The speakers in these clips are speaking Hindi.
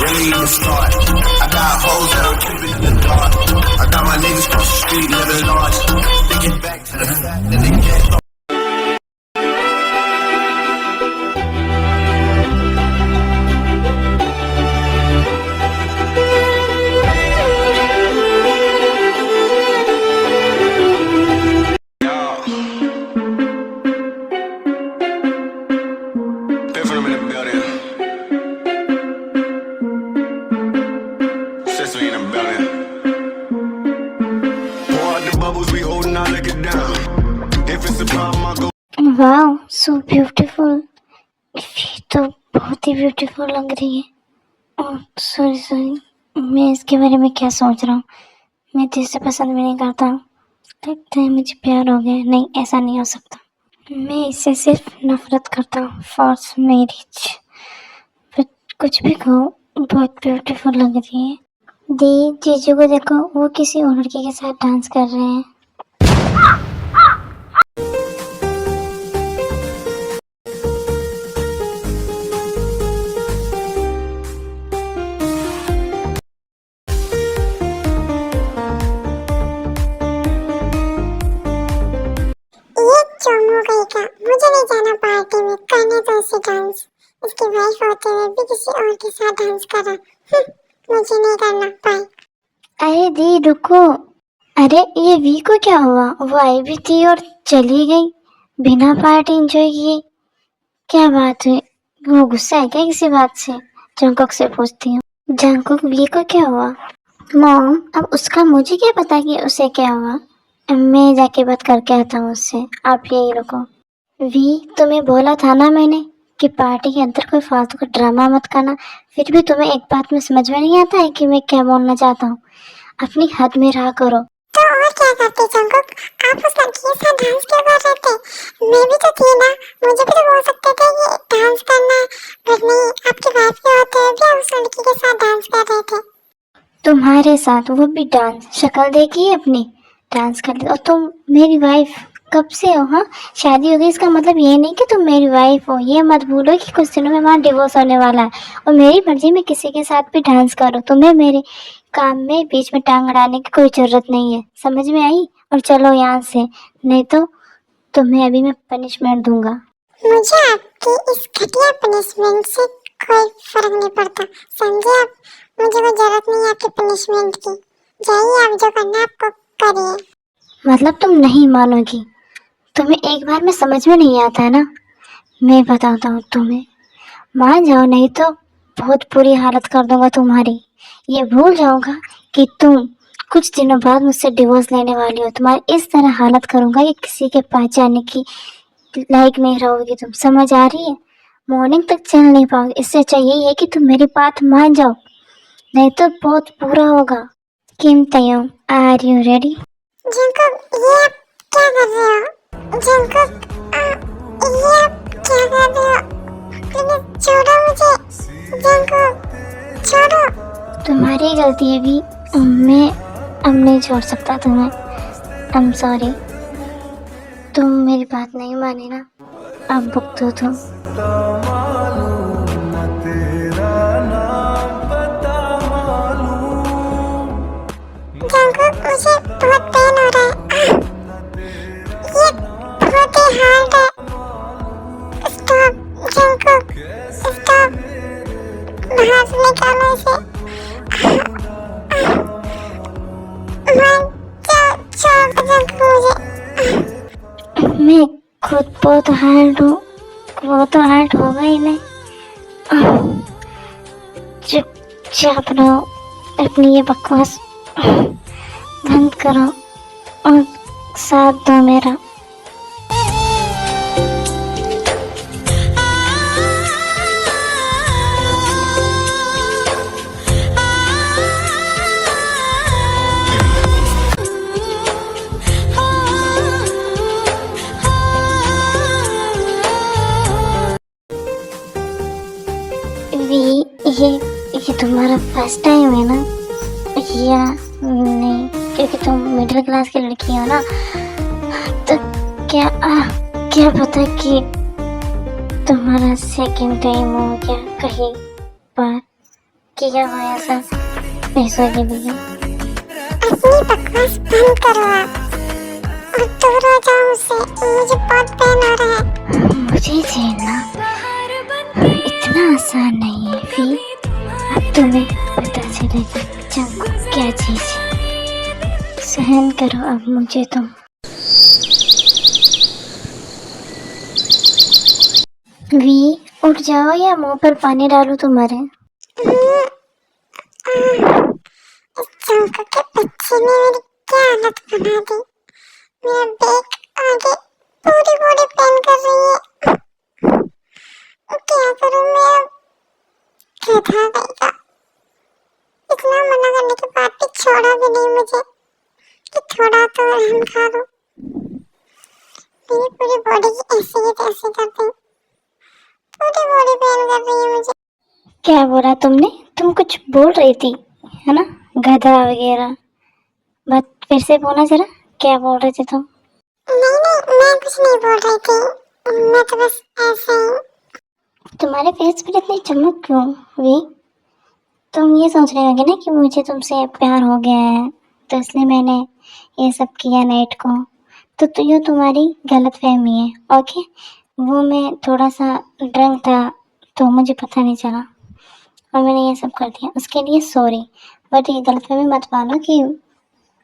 really even start. I got hoes that I'm keeping in the dark. I got my niggas cross the street living large. Thinking back to the fact that they can't. वाह सो ब्यूटीफुल। ये तो बहुत ही ब्यूटीफुल लग रही है। सॉरी मैं इसके बारे में क्या सोच रहा हूँ। मैं तो इसे पसंद भी नहीं करता। लगता है मुझे प्यार हो गया। नहीं, ऐसा नहीं हो सकता। मैं इससे सिर्फ नफरत करता हूँ। Force marriage. बट कुछ भी कहो, बहुत ब्यूटीफुल लग रही है। दी जीजू को देखो, वो किसी और लड़की के साथ डांस कर रहे हैं। मुझे नहीं जाना पार्टी में, करने तो उसे डांस। इसकी वाइफ होते हुए भी किसी और के साथ डांस कर रहा। मुझे नहीं करना। बाय। अरे दी रुको। अरे ये वी को क्या हुआ? वो आई भी थी और चली गई बिना पार्टी एंजॉय किए। क्या बात है? वो गुस्सा है क्या किसी बात से? जंकुक से पूछती हूँ। जंकुक, वी को क्या हुआ? मॉम, अब उसका मुझे क्या पता कि उसे क्या हुआ। मैं जाके बात करके आता हूँ उससे। आप यही रुको। वी, तुम्हें बोला था ना मैंने कि पार्टी के अंदर कोई फालतू का ड्रामा मत करना। फिर भी तुम्हें एक बात में समझ में नहीं आता है कि मैं क्या बोलना चाहता हूँ। अपनी हद में रहा करो। तो और क्या करते जंकुक? आप उस लड़की के साथ डांस क्यों कर रहे थे? मैं भी तो थी ना, मुझे भी तो बोल सकते थे कि डांस करना है। पर नहीं, आपकी वाइफ के होते हुए भी आप उस लड़की के साथ डांस कर रहे थे। तुम्हारे साथ, वो भी डांस? शक्ल देखी अपनी, डांस कर और तुम मेरी वाइफ कब से हो? हाँ, शादी हो गई इसका मतलब ये नहीं कि तुम मेरी वाइफ हो। ये मत भूलो कि कुछ दिनों में हमारा डिवोर्स होने वाला है और मेरी मर्जी में किसी के साथ भी डांस करो। तुम्हें मेरे काम में बीच में टांग अड़ाने की कोई जरूरत नहीं है। समझ में आई? और चलो यहाँ से, नहीं तो तुम्हें अभी मैं पनिशमेंट दूंगा। मुझे आपकी इस घटिया पनिशमेंट से कोई फर्क नहीं पड़ता, समझे आप? मुझे कोई जरूरत नहीं है आपकी पनिशमेंट की। जाइए, आप जो करना आपको करिए। मतलब तुम नहीं मानोगी? तुम्हें एक बार में समझ में नहीं आता है ना? मैं बताता हूँ तुम्हें। मान जाओ, नहीं तो बहुत बुरी हालत कर दूंगा तुम्हारी। ये भूल जाऊंगा कि तुम कुछ दिनों बाद मुझसे डिवोर्स लेने वाली हो। तुम्हारी इस तरह हालत करूंगा कि किसी के पास जाने की लायक नहीं रहोगी तुम। समझ आ रही है? मॉर्निंग तक चल नहीं पाओगे। इससे अच्छा यही है कि तुम मेरी बात मान जाओ, नहीं तो बहुत बुरा होगा। किम तयंग, आर यू रेडी? जंकुक, ये आप क्या कर रहे हो? जंकुक, ये आप क्या कर रहे हो? प्लीज छोड़ो मुझे। जंकुक, छोड़ो। तुम्हारी गलती है भी। मैं अब नहीं छोड़ सकता तुम्हें। I am sorry. तुम मेरी बात नहीं मानी ना, अब भुगतो तुम। जंकुक, मुझे बहुत पेन हो रहा है। ये बहुत ही हार्ड है। Stop Jungkook, stop. बाहर से निकालो इसे। छोड़ जंकुक मुझे। मैं खुद बहुत हार्ड हूँ। वो तो हार्ड होगा ही नहीं। चुपचाप रहो, अपनी ये बकवास बंद करो और साथ दो मेरा। ये तुम्हारा फर्स्ट टाइम है ना? या नहीं, क्योंकि तुम मिडिल क्लास की लड़की हो ना, तो क्या पता कि तुम्हारा सेकंड टाइम हो क्या कहीं पर। किया हो ऐसा पैसों के लिए? अपनी बकवास बंद करो आप और दूर हो जाओ मुझसे, मुझे बहुत पेन हो रहा है। मुझे झेलना इतना आसान नहीं है वी। अब तुम्हें पता चलेगा जंग क्या चीज है। सहन करो अब मुझे तुम। वी उठ जाओ या मुंह पर पानी डालूं तुम्हारे? इस चंकू के बच्चे ने मेरी क्या हालत बना दी। मेरा बैक आगे पूरी बॉडी पेन कर रही है। क्या करूं मैं? गधा रहेगा। इतना मना करने के बाद भी छोड़ा भी नहीं मुझे कि थोड़ा तो रहम खा लो। मेरी पूरी बॉडी की ऐसे ही तैसे कर दी। पूरी बॉडी पेन कर रही है मुझे। क्या बोला तुमने? तुम कुछ बोल रही थी है ना, गधा वगैरह। बात फिर से बोला जरा, क्या बोल रहे थे तुम? नहीं मैं कुछ नहीं बोल रही थी। मैं तो बस ऐसे ही। तुम्हारे फेस पर इतनी चमक क्यों वी? तुम ये सोच रहे होगे ना कि मुझे तुमसे प्यार हो गया है तो इसलिए मैंने ये सब किया नाइट को। तो ये तुम्हारी गलत फहमी है। ओके, वो मैं थोड़ा सा ड्रंक था तो मुझे पता नहीं चला और मैंने ये सब कर दिया, उसके लिए सॉरी। बट ये गलतफहमी मत मानो कि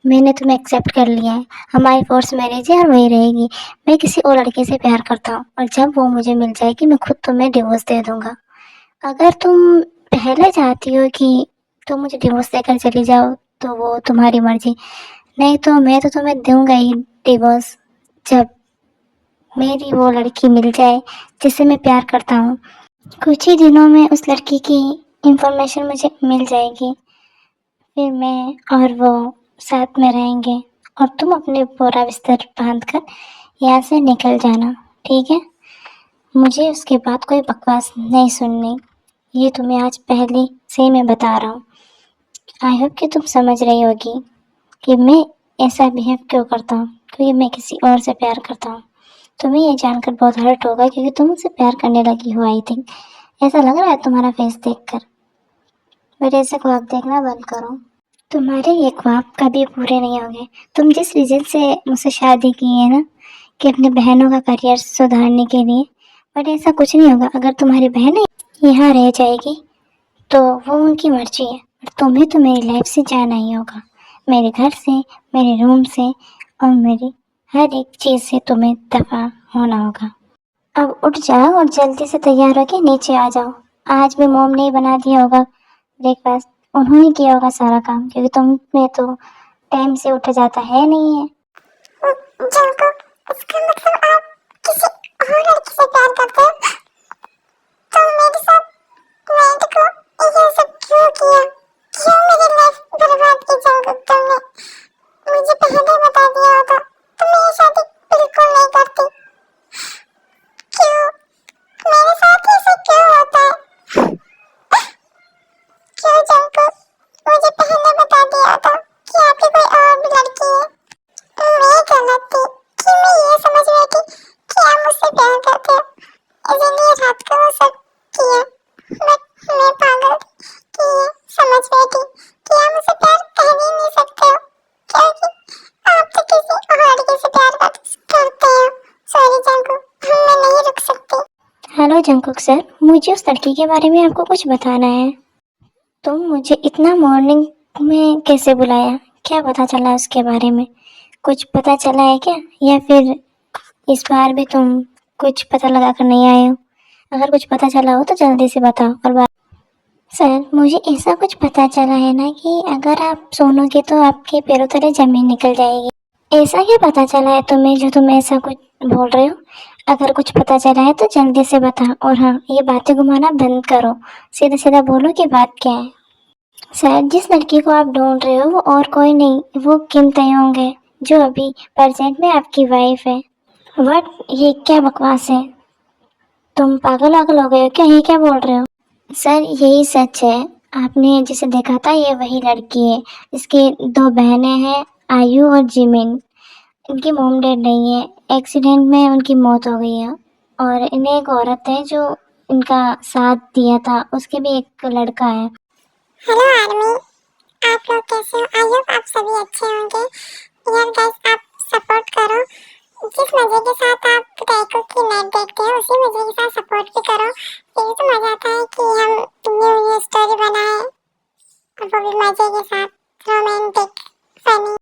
मैंने तुम्हें एक्सेप्ट कर लिया है। हमारी फोर्स मैरिज है और वही रहेगी। मैं किसी और लड़के से प्यार करता हूँ और जब वो मुझे मिल जाएगी मैं खुद तुम्हें डिवोर्स दे दूंगा। अगर तुम पहले चाहती हो कि तुम मुझे डिवोर्स देकर चली जाओ तो वो तुम्हारी मर्जी, नहीं तो मैं तो तुम्हें दूंगा ही डिवोर्स जब मेरी वो लड़की मिल जाए जिससे मैं प्यार करता हूँ। कुछ ही दिनों में उस लड़की की इंफॉर्मेशन मुझे मिल जाएगी, फिर मैं और वो साथ में रहेंगे और तुम अपने पूरा बिस्तर बांध कर यहाँ से निकल जाना, ठीक है? मुझे उसके बाद कोई बकवास नहीं सुननी, ये तुम्हें आज पहले से ही मैं बता रहा हूँ। आई होप कि तुम समझ रही होगी कि मैं ऐसा बिहेव क्यों करता हूँ, क्योंकि मैं किसी और से प्यार करता हूँ। तुम्हें ये जानकर बहुत हर्ट होगा क्योंकि तुम मुझसे प्यार करने लगी हो। आई थिंक ऐसा लग रहा है तुम्हारा फेस देखकर। बट ऐसे ख्वाब देखना बंद करो, तुम्हारे ये ख्वाब कभी पूरे नहीं होंगे। तुम जिस रीज़न से मुझसे शादी की है ना कि अपनी बहनों का करियर सुधारने के लिए, बट ऐसा कुछ नहीं होगा। अगर तुम्हारी बहन यहाँ रह जाएगी तो वो उनकी मर्जी है, पर तुम्हें तो मेरी लाइफ से जाना ही होगा। मेरे घर से, मेरे रूम से और मेरी हर एक चीज़ से तुम्हें दफा होना होगा। अब उठ जाओ और जल्दी से तैयार होके नीचे आ जाओ। आज भी मोम ने ही बना दिया होगा ब्रेकफास्ट, उन्होंने किया होगा सारा काम क्योंकि तुम में तो टाइम से उठा जाता है नहीं है। जंकू, इसका मतलब आप किसी और लड़की से प्यार करते हो? तो मेरे साथ नाइट को ये सब क्यों किया? क्यों मेरी लाइफ बर्बाद की जंकू तुमने? मुझे पहले बता दिया होता तो मैं ये शादी बिल्कुल नहीं करती। क्यों मेरे साथ ऐसे क्यों होता है? क्यों जंकू? मुझे पहले बता दिया होता कि आपकी कोई और भी लड़की है। मैं गलत थी कि मैं ये समझ बैठी कि आप मुझसे प्यार करते हो, इसलिए रात को वो सब किया। बट मैं पागल थी कि ये समझ बैठी कि आप मुझसे प्यार कर ही नहीं सकते हो क्योंकि आप तो किसी और लड़के से प्यार करते हो। सॉरी जंकू, मैं नहीं रुक सकती। हेलो जंकुक सर, मुझे उस लड़की के बारे में आपको कुछ बताना है। तुम मुझे इतना मॉर्निंग में कैसे बुलाया? क्या पता चला उसके बारे में? कुछ पता चला है क्या, या फिर इस बार भी तुम कुछ पता लगा कर नहीं आए हो? अगर कुछ पता चला हो तो जल्दी से बताओ। और बात सर, मुझे ऐसा कुछ पता चला है ना कि अगर आप सोनोगे तो आपके पैरों तले जमीन निकल जाएगी। ऐसा क्या पता चला है तुम्हें जो तुम ऐसा कुछ बोल रहे हो? अगर कुछ पता चला है तो जल्दी से बताओ। और हाँ, ये बातें घुमाना बंद करो, सीधा सीधा बोलो कि बात क्या है। सर, जिस लड़की को आप ढूंढ रहे हो वो और कोई नहीं, वो किम तयोंग है जो अभी प्रेजेंट में आपकी वाइफ है। बट ये क्या बकवास है? तुम पागल वागल हो गए हो क्या? ये क्या बोल रहे हो? सर, यही सच है। आपने जिसे देखा था ये वही लड़की है। इसकी 2 बहनें हैं, आयु और जिमिन। इनकी मॉम डेड नहीं है, एक्सीडेंट में उनकी मौत हो गई है। और इन्हें एक औरत है जो इनका साथ दिया था, उसके भी एक लड़का है। हेलो आर्मी, आप लोग कैसे हो? आई होप आप सभी अच्छे होंगे। यार गाइस, आप सपोर्ट करो। जिस मजे के साथ आप टैको की मैप देखते हो उसी मजे के साथ सपोर्ट भी करो, फिर तो मजा आता